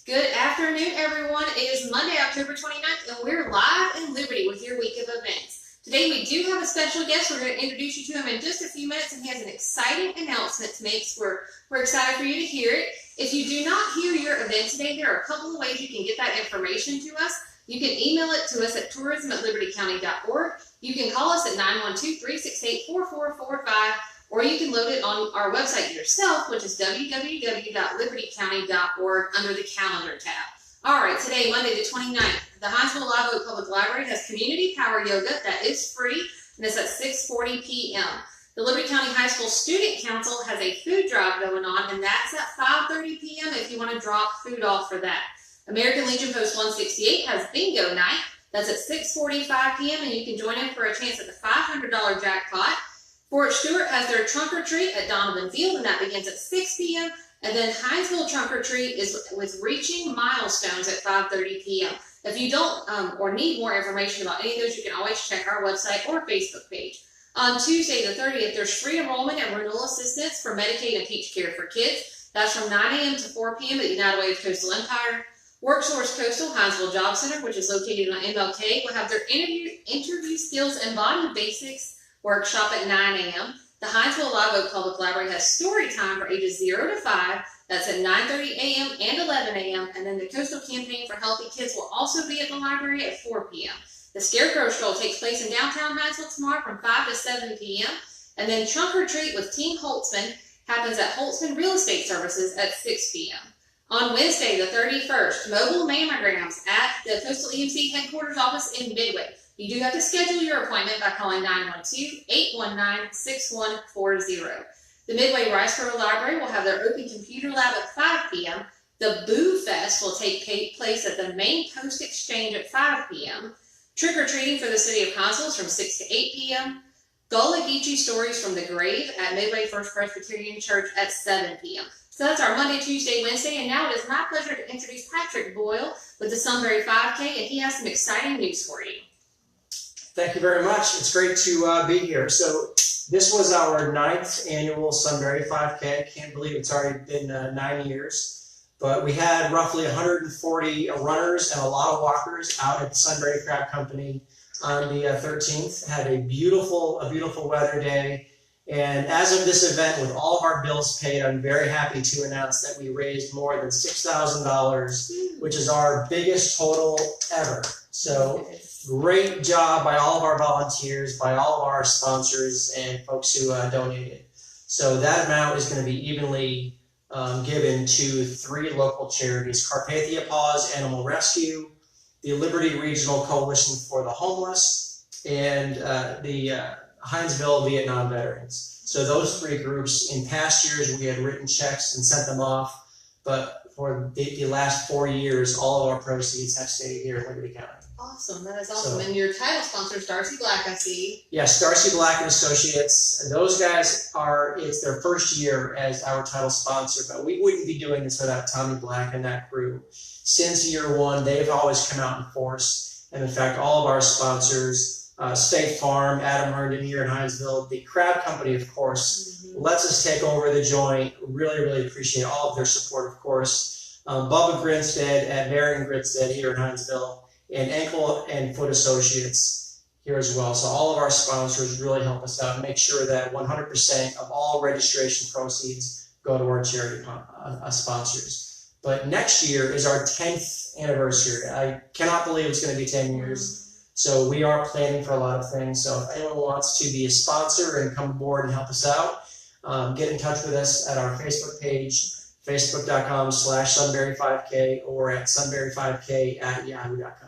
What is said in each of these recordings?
Good afternoon, everyone. It is Monday, October 29th, and we're live in Liberty with your week of events. Today, we do have a special guest. We're going to introduce you to him in just a few minutes, and he has an exciting announcement to make, so we're excited for you to hear it. If you do not hear your event today, there are a couple of ways you can get that information to us. You can email it to us at tourism@libertycounty.org. You can call us at 912-368-4445, or you can load it on our website yourself, which is www.libertycounty.org under the calendar tab. All right, today, Monday the 29th, the Hinesville Live Oak Public Library has community power yoga that is free, and it's at 6:40 p.m. The Liberty County High School Student Council has a food drive going on, and that's at 5:30 p.m. if you want to drop food off for that. American Legion Post 168 has bingo night. That's at 6:45 p.m. and you can join in for a chance at the $500 jackpot. Fort Stewart has their trunk or treat at Donovan Field, and that begins at 6 p.m. And then Hinesville trunk or treat is with reaching milestones at 5:30 p.m. If you don't or need more information about any of those, you can always check our website or Facebook page. On Tuesday the 30th, there's free enrollment and renewal assistance for Medicaid and Peach Care for Kids. That's from 9 a.m. to 4 p.m. at the United Way of Coastal Empire. WorkSource Coastal Hinesville Job Center, which is located on MLK, will have their interview skills and body basics workshop at 9 a.m. The Hinesville Live Oak Public Library has story time for ages 0 to 5. That's at 9:30 a.m. and 11 a.m. And then the Coastal Campaign for Healthy Kids will also be at the library at 4 p.m. The Scarecrow Stroll takes place in downtown Hinesville tomorrow from 5 to 7 p.m. And then Trunk or Treat with Team Holtzman happens at Holtzman Real Estate Services at 6 p.m. On Wednesday, the 31st, Mobile Mammograms at the Coastal EMC headquarters office in Midway. You do have to schedule your appointment by calling 912-819-6140. The Midway Riceboro Library will have their open computer lab at 5 p.m. The Boo Fest will take place at the Main Post Exchange at 5 p.m. Trick-or-treating for the city of Hinesville is from 6 to 8 p.m. Gullah Geechee Stories from the Grave at Midway First Presbyterian Church at 7 p.m. So that's our Monday, Tuesday, Wednesday, and now it is my pleasure to introduce Patrick Boyle with the Sunbury 5K, and he has some exciting news for you. Thank you very much. It's great to be here. So this was our 9th annual Sunbury 5K. Can't believe it's already been 9 years. But we had roughly 140 runners and a lot of walkers out at the Sunbury Crab Company on the 13th. Had a beautiful weather day. And as of this event, with all of our bills paid, I'm very happy to announce that we raised more than $6,000, which is our biggest total ever. So great job by all of our volunteers, by all of our sponsors and folks who donated. So that amount is going to be evenly given to 3 local charities: Carpathia Paws Animal Rescue, the Liberty Regional Coalition for the Homeless, and the Hinesville Vietnam Veterans. So those 3 groups, in past years, we had written checks and sent them off, but for the last 4 years, all of our proceeds have stayed here in Liberty County. Awesome, that is awesome. And your title sponsor is Darcy Black, I see. Yes, Darcy Black and Associates. And those guys it's their first year as our title sponsor, but we wouldn't be doing this without Tommy Black and that crew. Since year 1, they've always come out in force. And in fact, all of our sponsors, State Farm, Adam Herndon here in Hinesville, the Crab Company, of course, lets us take over the joint. Really appreciate all of their support, of course. Bubba Grinstead at Marion Grinstead here in Hinesville, and Ankle and Foot Associates here as well. So all of our sponsors really help us out and make sure that 100% of all registration proceeds go to our charity sponsors. But next year is our 10th anniversary. I cannot believe it's going to be 10 years. So we are planning for a lot of things. So if anyone wants to be a sponsor and come aboard and help us out, get in touch with us at our Facebook page, facebook.com/Sunbury5K, or at sunbury5k@yahoo.com.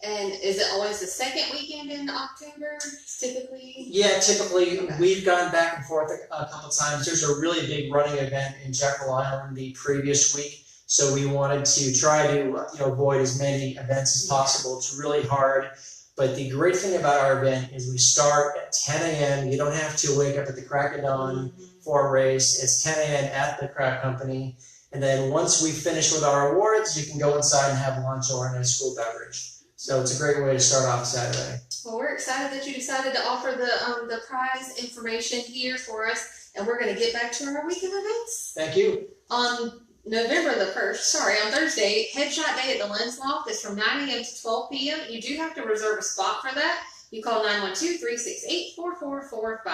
And is it always the second weekend in October, typically? Yeah, typically. Okay. We've gone back and forth a couple times. There's a really big running event in Jekyll Island the previous week, so we wanted to try to avoid as many events as possible. It's really hard. But the great thing about our event is we start at 10 a.m. You don't have to wake up at the crack of dawn for a race. It's 10 a.m. at the Crab Company. And then once we finish with our awards, you can go inside and have lunch or a school beverage. So it's a great way to start off Saturday. Well, we're excited that you decided to offer the prize information here for us. And we're going to get back to our week of events. Thank you. On November the 1st, on Thursday, Headshot Day at the Lens Loft is from 9 a.m. to 12 p.m. You do have to reserve a spot for that. You call 912-368-4445.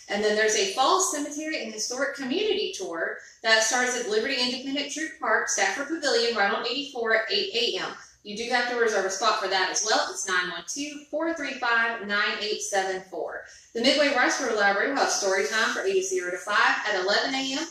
And then there's a Fall Cemetery and Historic Community Tour that starts at Liberty Independent Troop Park, Stafford Pavilion, right on 84 at 8 a.m. You do have to reserve a spot for that as well. It's 912-435-9874. The Midway Riceboro Library will have story time for ages 0 to 5 at 11 a.m.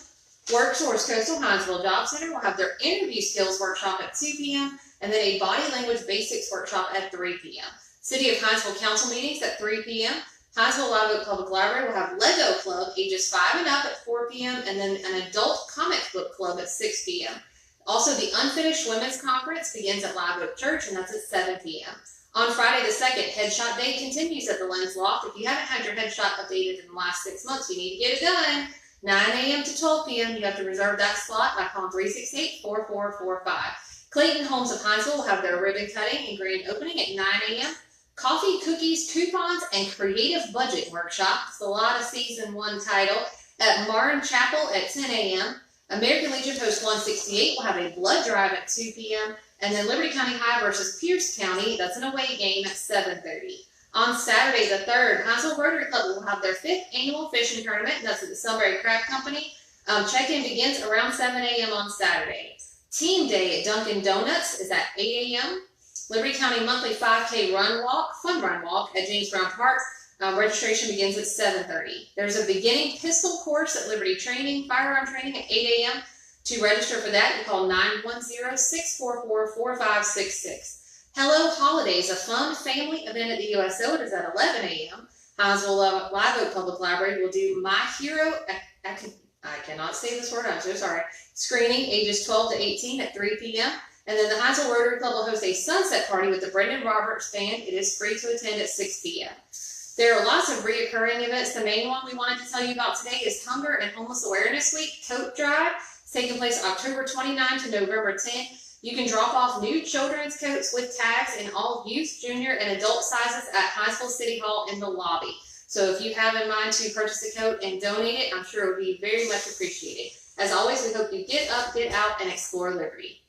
WorkSource Coastal Hinesville Job Center will have their interview skills workshop at 2 p.m. and then a body language basics workshop at 3 p.m. City of Hinesville Council meetings at 3 p.m. Hinesville Live Oak Public Library will have Lego Club ages 5 and up at 4 p.m. and then an adult comic book club at 6 p.m. Also, the Unfinished Women's Conference begins at Live Oak Church, and that's at 7 p.m. On Friday the 2nd, Headshot Day continues at the Lens Loft. If you haven't had your headshot updated in the last 6 months, you need to get it done. 9 a.m. to 12 p.m. You have to reserve that slot by calling 368-4445. Clayton Homes of Hinesville will have their ribbon cutting and grand opening at 9 a.m. Coffee, cookies, coupons, and creative budget workshop. It's the Lot of Season 1 title at Martin Chapel at 10 a.m. American Legion Post 168 will have a blood drive at 2 p.m. And then Liberty County High versus Pierce County, that's an away game at 7:30. On Saturday the 3rd, Hinesville Rotary Club will have their 5th annual fishing tournament, and that's at the Sunbury Crab Company. Check-in begins around 7 a.m. on Saturday. Team Day at Dunkin' Donuts is at 8 a.m. Liberty County monthly 5K fun run walk at James Brown Park. Registration begins at 7:30. There's a beginning pistol course at Liberty Firearm Training at 8 a.m. To register for that, you call 910-644-4566. Hello Holidays, a fun family event at the USO. It is at 11 a.m. Hinesville Live Oak Public Library will do My Hero, I cannot say this word, I'm so sorry, screening ages 12 to 18 at 3 p.m. And then the Hinesville Rotary Club will host a sunset party with the Brendan Roberts Band. It is free to attend at 6 p.m. There are lots of reoccurring events. The main one we wanted to tell you about today is Hunger and Homeless Awareness Week Coat Drive. It's taking place October 29 to November 10. You can drop off new children's coats with tags in all youth, junior, and adult sizes at Hinesville City Hall in the lobby. So if you have in mind to purchase a coat and donate it, I'm sure it will be very much appreciated. As always, we hope you get up, get out, and explore Liberty.